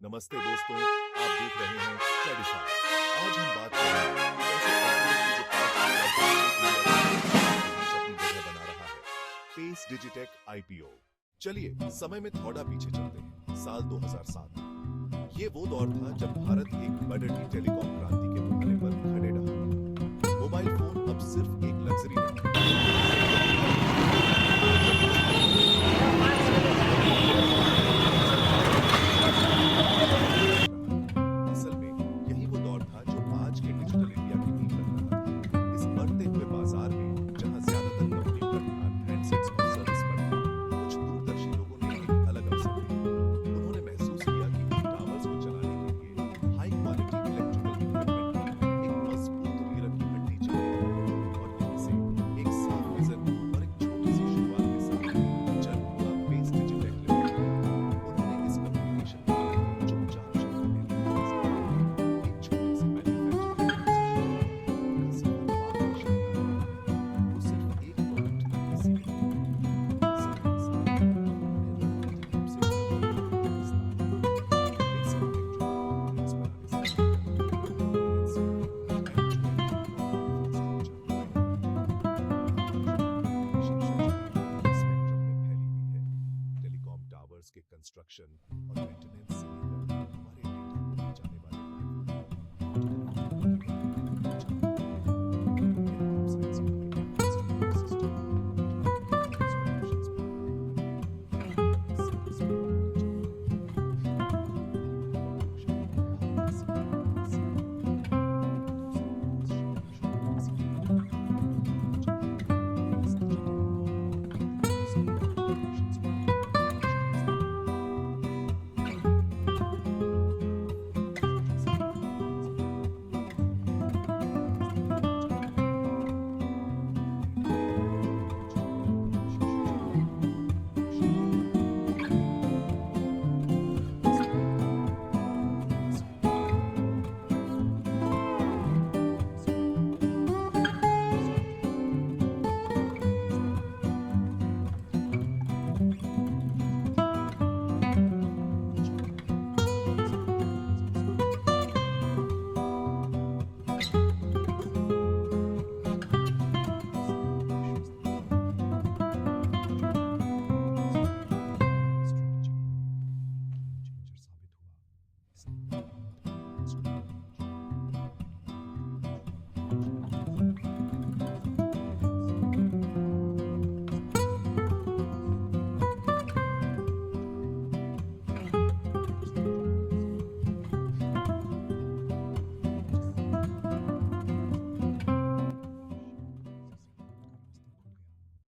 नमस्ते दोस्तों, आप देख रहे हैं स्टडीफाई। आज हम बात करेंगे कैसे कंप्यूटर की जो पावर है, अपनी जगह बना रहा है। Pace Digitek IPO. चलिए समय में थोड़ा पीछे चलते हैं। साल 2007। ये वो दौर था जब भारत एक बढ़ती टेलीकॉम क्रांति के मुहाने पर खड़े रहा। मोबाइल फोन अब सिर्फ एक लग्जरी असल में यही वो दौर था जो आज के डिजिटल इंडिया की नींव रख रहा था। इस बढ़ते हुए बाजार में जहां ज्यादातर कंपनी का ध्यान हैंडसेट्स और सर्विस पर था, कुछ दूरदर्शी लोगों ने एक अलग अवसर लिया। उन्होंने महसूस किया कि इन टावर्स को चलाने के लिए हाई क्वालिटी इलेक्ट्रिकल इक्विपमेंट की एक मजबूत रीढ़ की हड्डी चाहिए। और यहीं से एक साफ विजन और एक छोटी सी शुरुआत के साथ जन्म हुआ पेस डिजिटेक लिमिटेड। उन्होंने इस कम्युनिकेशन को चुपचाप शुरू करने दिया। एक छोटी सी मैन्युफैक्चरिंग यूनिट से शुरू हुआ। उनका सफर वाकई शानदार रहा। वो सिर्फ एक प्रोडक्ट तक ही सीमित नहीं थे। साथ ही साथ उन्होंने रणनीतिक रूप से अपने विस्तार, बेसिक इलेक्ट्रिकल कंपोनेंट्स बनाने से लेकर टेलीकॉम टावर्स के कंस्ट्रक्शन और मेंटेनेंस से लेकर हमारे डेटा को ले जाने वाले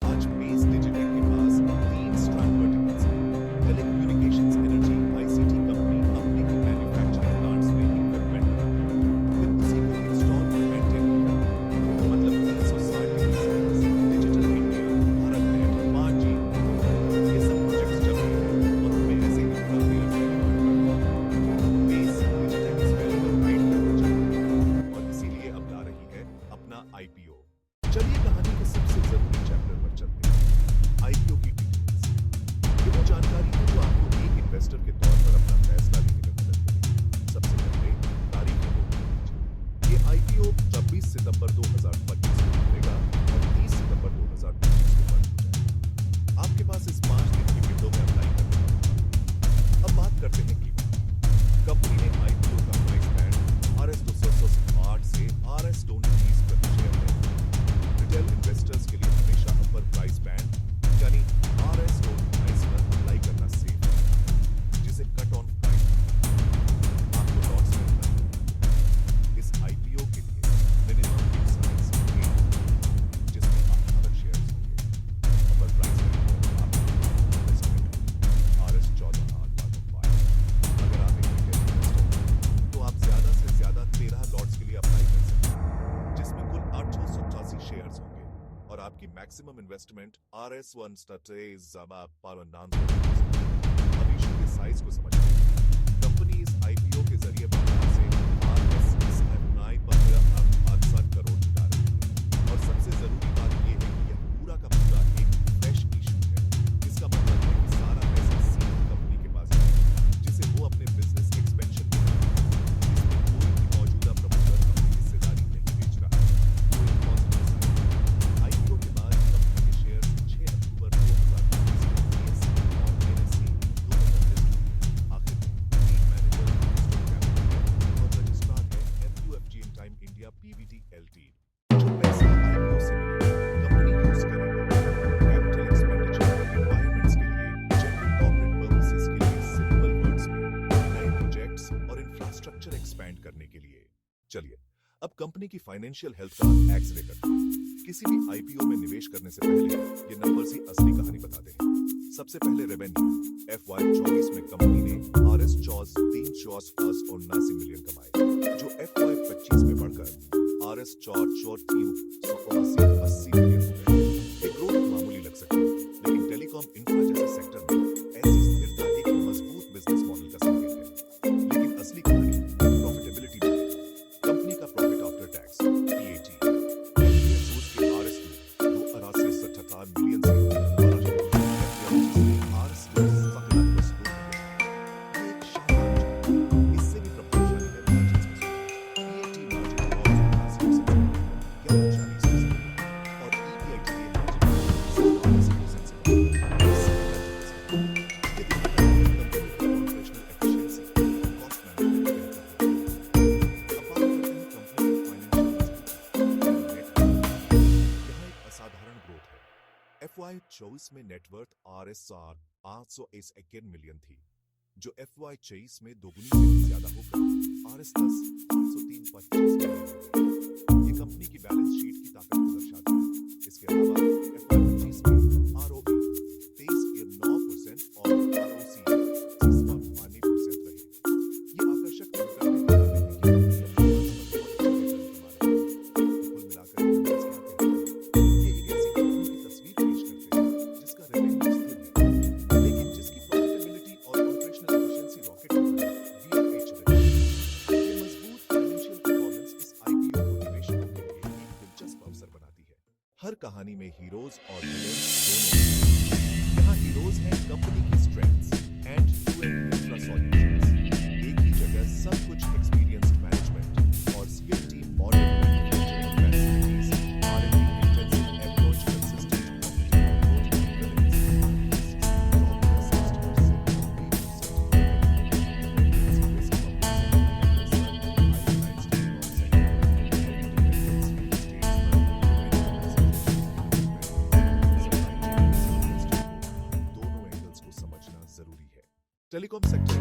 आज पेस डिजिटेक के पास 3 स्ट्रॉन्ग वर्टिकल्स हैं। टेलीकम्युनिकेशंस, एनर्जी, आईसीटी कंपनी अपने ही मैन्युफैक्चरिंग प्लांट्स में इक्विपमेंट बनाती है, फिर उसी को इंस्टॉल और मेंटेन करती है। मतलब 360 degree service. Digital India, Bharat net, 5G, ये सब प्रोजेक्ट्स चल रहे हैं और उनमें ऐसे इंफ्रा प्लेयर्स की डिमांड बढ़ रही है। पेस डिजिटेक इस वैल्यू को राइड करना चाहती है और इसीलिए अब ला रही है अपना आईपीओ। चलिए कहानी के सबसे जरूरी चैप्टर पर चलते हैं, आईपीओ की डिटेल्स। ये वो जानकारी है जो आपको एक इन्वेस्टर के तौर पर अपना फैसला लेने में मदद करेगी। सबसे पहले तारीख को नोट कीजिए। ये आईपीओ 26 सितंबर 2025 को खुलेगा और 30 सितंबर 2025 को बंद हो जाएगा। आपके पास इस 5 दिन की विंडो में अप्लाई करने का। अब बात करते हैं कीमत। कंपनी ने आईपीओ का प्राइस बैंड RS 268 से RS 230 प्रति शेयर है। रिटेल इन्वेस्टर्स के लिए हमेशा अपर प्राइस बैंड यानी RS 228 पर अप्लाई करना सेफ है, जिसे कट ऑन प्राइस आपको लॉट्स में मिलता है। इस आईपीओ के लिए मिनिमम बिड साइज 8 जिसमें 18 शेयर्स होंगे। अपर प्राइस बैंड आपको इन्वेस्टमेंट RS 14,805। अगर आप एक रिटेल इन्वेस्टर हैं तो आप ज्यादा से ज्यादा 13 लॉट्स के लिए अप्लाई कर सकते हैं, जिसमें कुल 887 शेयर्स होंगे और आपकी मैक्सिमम इन्वेस्टमेंट RS 1 अब इशू के साइज को समझते हैं। कंपनी इस आईपीओ के जरिए बाजार से RS 15.7 करोड़ जुटा रही है और सबसे जरूरी बात यह है कि यह पूरा का पूरा एक फ्रेश इशू है। इसका मतलब है कि सारा पैसा सीधा कंपनी के पास जाएगा, जिसे वो अपने बिजनेस एक्सपैंड करने के लिए। चलिए अब कंपनी की फाइनेंशियल हेल्थ का एक्सरे करते हैं। किसी भी आईपीओ में निवेश करने से पहले ये नंबर्स ही असली कहानी बताते हैं। सबसे पहले रेवेन्यू FY 24 में कंपनी ने RS चॉस 379 मिलियन कमाए, जो FY 25 में बढ़कर RS चॉट 380 मिलियन हो गए। ये ग्रोथ मामूली लग सकती है, लेकिन टेलीकॉम इंफ्रा जैसे सेक्टर में ऐसी स्थिरता एक मजबूत बिजनेस मॉडल का संकेत है। लेकिन असली कहानी प्रॉफिटेबिलिटी में है। कंपनी का प्रॉफिट आफ्टर टैक्स PAT सोच के RS में 2,88 मिलियन से इससे भी प्रभावशाली है मार्जिन्स में PAT मार्जिन और EBITA मार्जिन से ये दिखाता है कि कंपनी की ऑपरेशनल एफिशिएंसी कॉस्ट मैनेजमेंट अब बात करते हैं कंपनी की फाइनेंशियल यहाँ एक असाधारण ग्रोथ है। FY 24 में नेटवर्थ RSR 851 मिलियन थी, जो FY 23 में दोगुनी से भी ज्यादा होकर RS 503.25 मिलियन हो गई। ये कंपनी की बैलेंस शीट की ताकत को दर्शाता है। इसके अलावा FY 25 में ROE 23.9% और ROCE 30.18% रहे। ये आकर्षक आंकड़े दिखाते हैं कि कुल मिलाकर ये नंबर्स क्या कहते हैं। ये एक ऐसी कंपनी की तस्वीर पेश करते हैं जिसका रेवेन्यू स्थिर है, लेकिन जिसकी प्रॉफिटेबिलिटी और ऑपरेशनल एफिशिएंसी रॉकेट पर है, VFH रही। ये मजबूत फाइनेंशियल परफॉर्मेंस इस IPO को निवेशकों के लिए एक दिलचस्प अवसर बनाती है। हर कहानी में हीरोज और विलेन्स दोनों हैं। यहाँ हीरोज हैं कंपनी की स्ट्रेंथ्स एंड इंफ्रा सॉल्यूशंस। एक ही जगह सब कुछ एक्सपीरियंस्ड मैनेजमेंट और skill team modern manufacturing facilities R&D intensive approach consistent दोनों एंगल्स को समझना जरूरी है। Telecom sector